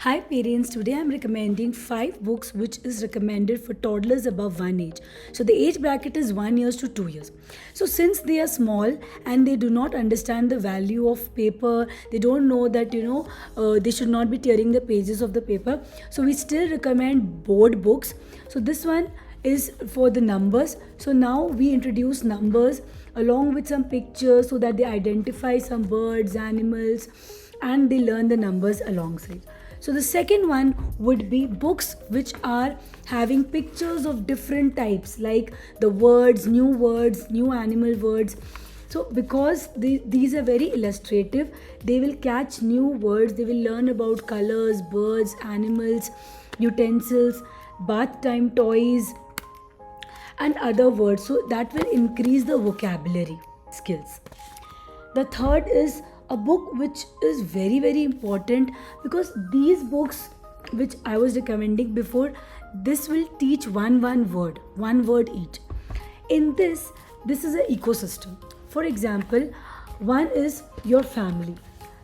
Hi parents, today I'm recommending 5 books which is recommended for toddlers above 1 age. So the age bracket is 1 years to 2 years. So since they are small and they do not understand the value of paper, they don't know that they should not be tearing the pages of the paper. So we still recommend board books. So this one is for the numbers. So now we introduce numbers along with some pictures so that they identify some birds, animals, and they learn the numbers alongside. So the second one would be books which are having pictures of different types, like the words, new animal words. So because these are very illustrative, they will catch new words, they will learn about colors, birds, animals, utensils, bath time toys, and other words. So that will increase the vocabulary skills. The third is a book which is very very important, because these books which I was recommending before, this will teach one word each. In this is an ecosystem. For example, one is your family.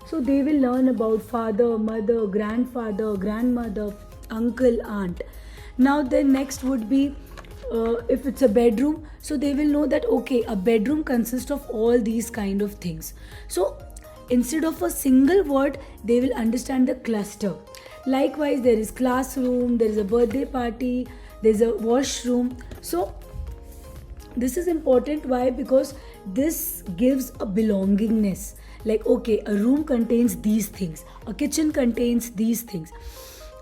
So they will learn about father, mother, grandfather, grandmother, uncle, aunt. Now the next would be, if it's a bedroom, so they will know that okay, a bedroom consists of all these kind of things. So instead of a single word, they will understand the cluster. Likewise, there is classroom, there is a birthday party, there is a washroom. So this is important. Why? Because this gives a belongingness. Like okay, a room contains these things, a kitchen contains these things,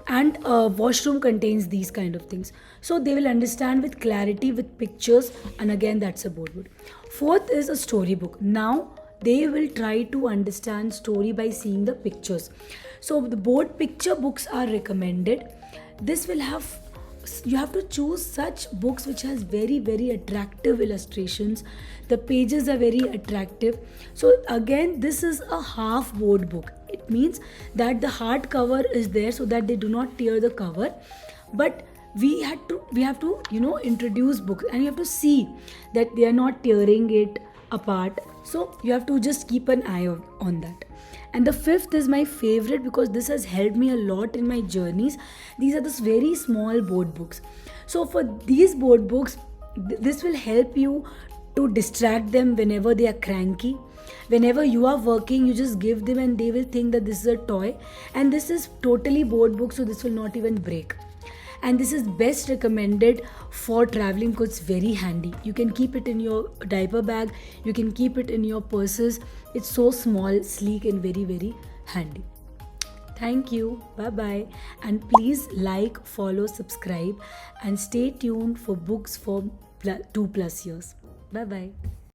and a washroom contains these kind of things. So they will understand with clarity, with pictures, and again that's a board book. Fourth is a storybook. Now they will try to understand story by seeing the pictures. So the board picture books are recommended. This will have, you have to choose such books which has very very attractive illustrations, the pages are very attractive. So again, this is a half board book. It means that the hard cover is there so that they do not tear the cover, but we have to introduce books, and you have to see that they are not tearing it apart. So you have to just keep an eye on that. And the fifth is my favorite, because this has helped me a lot in my journeys. These are these very small board books. So for these board books, this will help you to distract them whenever they are cranky. Whenever you are working, you just give them and they will think that this is a toy, and this is totally board book, so this will not even break. And this is best recommended for traveling because it's very handy. You can keep it in your diaper bag, you can keep it in your purses. It's so small, sleek, and very very handy. Thank you. Bye bye. And please like, follow, subscribe, and stay tuned for books for 2+ years. Bye bye.